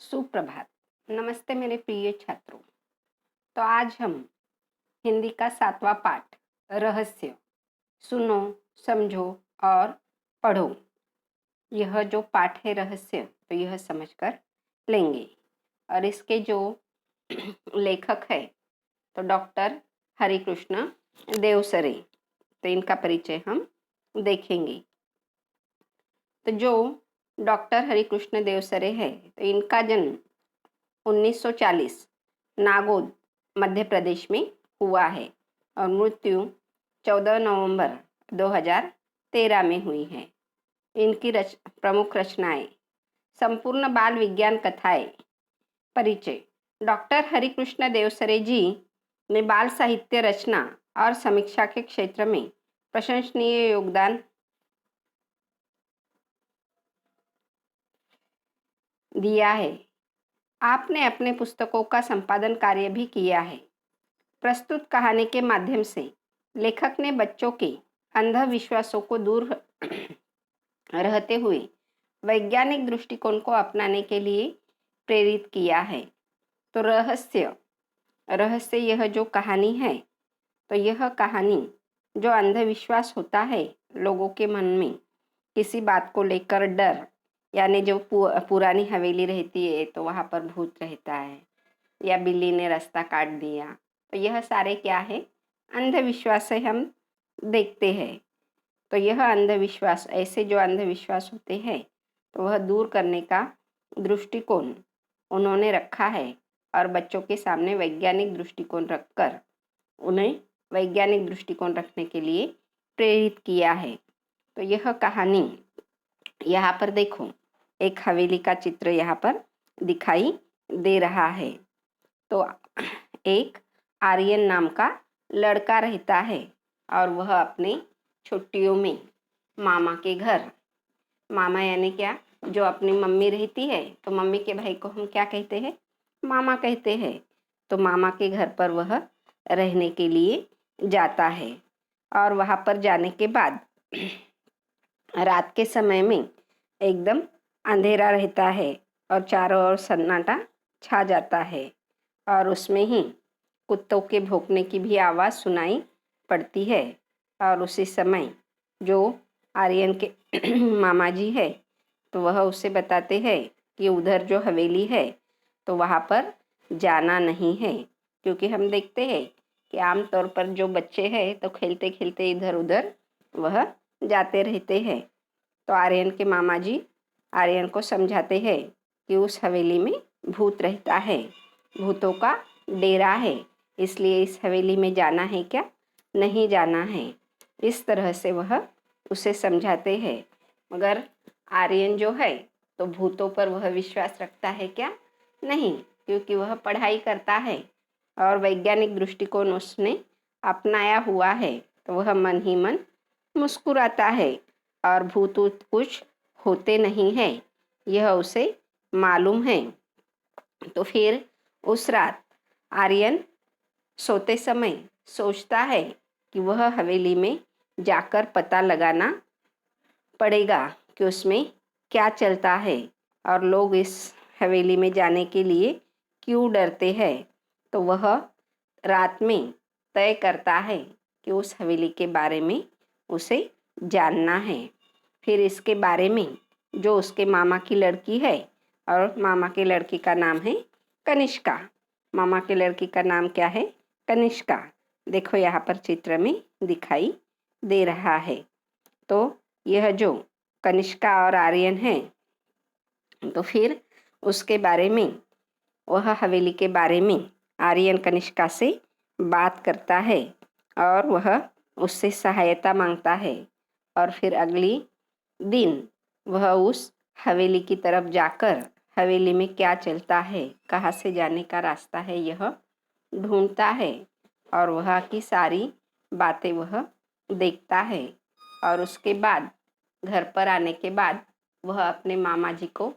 सुप्रभात। नमस्ते मेरे प्रिय छात्रों। तो आज हम हिंदी का 7वां पाठ रहस्य सुनो, समझो और पढ़ो। यह जो पाठ है रहस्य, तो यह समझकर लेंगे। और इसके जो लेखक है तो डॉक्टर हरिकृष्ण देवसरे। तो इनका परिचय हम देखेंगे। तो जो डॉक्टर हरिकृष्ण देवसरे है तो इनका जन्म 1940 नागौद मध्य प्रदेश में हुआ है और मृत्यु 14 नवंबर 2013 में हुई है। इनकी प्रमुख रचनाएं संपूर्ण बाल विज्ञान कथाएं। परिचय। डॉक्टर हरिकृष्ण देवसरे जी ने बाल साहित्य रचना और समीक्षा के क्षेत्र में प्रशंसनीय योगदान दिया है। आपने अपने पुस्तकों का संपादन कार्य भी किया है। प्रस्तुत कहानी के माध्यम से लेखक ने बच्चों के अंधविश्वासों को दूर रहते हुए वैज्ञानिक दृष्टिकोण को अपनाने के लिए प्रेरित किया है। तो रहस्य यह जो कहानी है तो यह कहानी जो अंधविश्वास होता है लोगों के मन में, किसी बात को लेकर डर, यानी जो पुरानी हवेली रहती है तो वहाँ पर भूत रहता है या बिल्ली ने रास्ता काट दिया, तो यह सारे क्या है, अंधविश्वास से हम देखते हैं। तो यह अंधविश्वास, ऐसे जो अंधविश्वास होते हैं तो वह दूर करने का दृष्टिकोण उन्होंने रखा है और बच्चों के सामने वैज्ञानिक दृष्टिकोण रखकर उन्हें वैज्ञानिक दृष्टिकोण रखने के लिए प्रेरित किया है। तो यह कहानी यहाँ पर देखो, एक हवेली का चित्र यहाँ पर दिखाई दे रहा है। तो एक आर्यन नाम का लड़का रहता है और वह अपने छुट्टियों में मामा के घर, मामा यानी क्या, जो अपनी मम्मी रहती है तो मम्मी के भाई को हम क्या कहते हैं, मामा कहते हैं। तो मामा के घर पर वह रहने के लिए जाता है और वहाँ पर जाने के बाद रात के समय में एकदम अंधेरा रहता है और चारों ओर सन्नाटा छा जाता है और उसमें ही कुत्तों के भौंकने की भी आवाज़ सुनाई पड़ती है। और उसी समय जो आर्यन के मामा जी है तो वह उसे बताते हैं कि उधर जो हवेली है तो वहाँ पर जाना नहीं है, क्योंकि हम देखते हैं कि आमतौर पर जो बच्चे हैं तो खेलते खेलते इधर उधर वह जाते रहते हैं। तो आर्यन के मामा जी आर्यन को समझाते हैं कि उस हवेली में भूत रहता है, भूतों का डेरा है, इसलिए इस हवेली में जाना है क्या, नहीं जाना है। इस तरह से वह उसे समझाते हैं। मगर आर्यन जो है तो भूतों पर वह विश्वास रखता है क्या, नहीं, क्योंकि वह पढ़ाई करता है और वैज्ञानिक दृष्टिकोण उसने अपनाया हुआ है। तो वह मन ही मन मुस्कुराता है और भूत कुछ होते नहीं हैं, यह उसे मालूम है। तो फिर उस रात आर्यन सोते समय सोचता है कि वह हवेली में जाकर पता लगाना पड़ेगा कि उसमें क्या चलता है और लोग इस हवेली में जाने के लिए क्यों डरते हैं। तो वह रात में तय करता है कि उस हवेली के बारे में उसे जानना है। फिर इसके बारे में जो उसके मामा की लड़की है, और मामा के लड़की का नाम है कनिष्का, मामा के लड़की का नाम क्या है, कनिष्का। देखो यहाँ पर चित्र में दिखाई दे रहा है। तो यह जो कनिष्का और आर्यन है तो फिर उसके बारे में, वह हवेली के बारे में आर्यन कनिष्का से बात करता है और वह उससे सहायता मांगता है। और फिर अगली दिन वह उस हवेली की तरफ जाकर हवेली में क्या चलता है, कहाँ से जाने का रास्ता है, यह ढूंढता है और वह की सारी बातें वह देखता है। और उसके बाद घर पर आने के बाद वह अपने मामा जी को,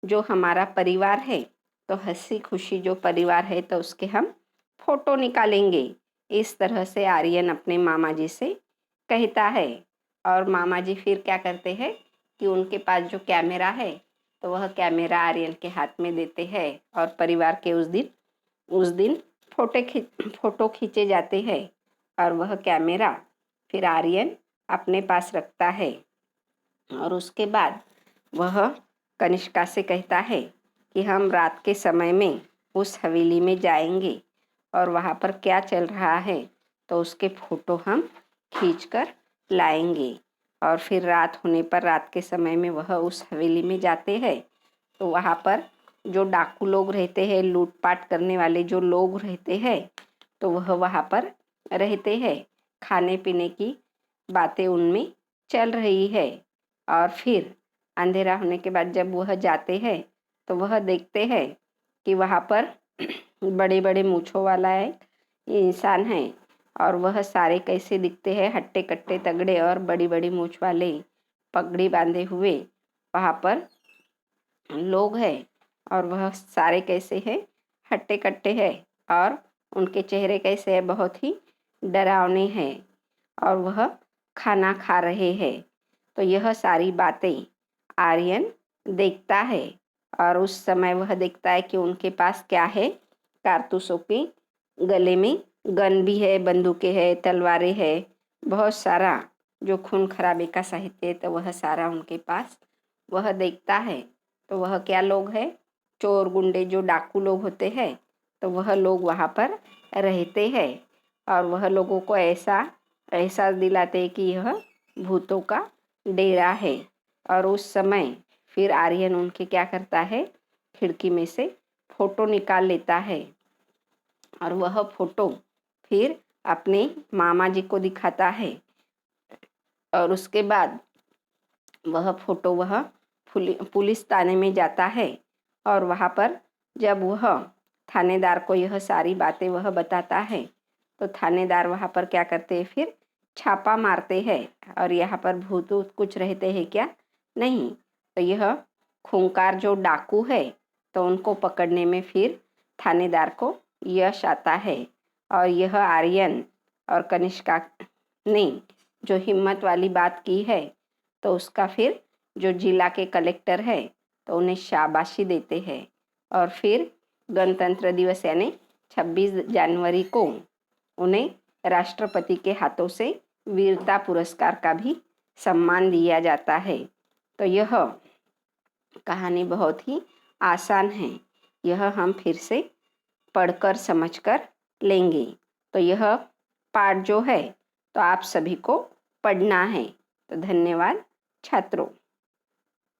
जो हमारा परिवार है तो हंसी खुशी जो परिवार है तो उसके हम फोटो निकालेंगे, इस तरह से आर्यन अपने मामा जी से कहता है। और मामा जी फिर क्या करते हैं कि उनके पास जो कैमरा है तो वह कैमरा आर्यन के हाथ में देते हैं और परिवार के उस दिन फोटो खींचे जाते हैं और वह कैमरा फिर आर्यन अपने पास रखता है। और उसके बाद वह कनिष्का से कहता है कि हम रात के समय में उस हवेली में जाएंगे और वहाँ पर क्या चल रहा है तो उसके फ़ोटो हम खींचकर लाएंगे। और फिर रात होने पर रात के समय में वह उस हवेली में जाते हैं तो वहाँ पर जो डाकू लोग रहते हैं, लूटपाट करने वाले जो लोग रहते हैं, तो वह वहाँ पर रहते हैं। खाने पीने की बातें उनमें चल रही है। और फिर अंधेरा होने के बाद जब वह जाते हैं तो वह देखते हैं कि वहाँ पर बड़े बड़े मूँछों वाला एक इंसान है और वह सारे कैसे दिखते हैं, हट्टे कट्टे तगड़े और बड़ी बड़ी मूँछ वाले, पगड़ी बांधे हुए वहाँ पर लोग हैं। और वह सारे कैसे हैं, हट्टे कट्टे हैं और उनके चेहरे कैसे हैं, बहुत ही डरावने हैं और वह खाना खा रहे हैं। तो यह सारी बातें आर्यन देखता है और उस समय वह देखता है कि उनके पास क्या है, कारतूसों के गले में गन भी है, बंदूकें है, तलवारें है, बहुत सारा जो खून खराबे का साहित्य है, तो वह सारा उनके पास वह देखता है। तो वह क्या लोग हैं, चोर गुंडे जो डाकू लोग होते हैं, तो वह लोग वहाँ पर रहते हैं और वह लोगों को ऐसा एहसास दिलाते हैं कि यह भूतों का डेरा है। और उस समय फिर आर्यन उनके क्या करता है, खिड़की में से फ़ोटो निकाल लेता है और वह फ़ोटो फिर अपने मामा जी को दिखाता है। और उसके बाद वह फ़ोटो वह पुलिस थाने में जाता है और वहाँ पर जब वह थानेदार को यह सारी बातें वह बताता है तो थानेदार वहाँ पर क्या करते हैं, फिर छापा मारते हैं और यहाँ पर भूत कुछ रहते हैं क्या, नहीं। तो यह खूंखार जो डाकू है तो उनको पकड़ने में फिर थानेदार को यश आता है। और यह आर्यन और कनिष्का ने जो हिम्मत वाली बात की है तो उसका फिर जो जिला के कलेक्टर है तो उन्हें शाबाशी देते हैं। और फिर गणतंत्र दिवस यानी 26 जनवरी को उन्हें राष्ट्रपति के हाथों से वीरता पुरस्कार का भी सम्मान दिया जाता है। तो यह कहानी बहुत ही आसान है, यह हम फिर से पढ़कर समझकर लेंगे। तो यह पाठ जो है तो आप सभी को पढ़ना है। तो धन्यवाद छात्रों।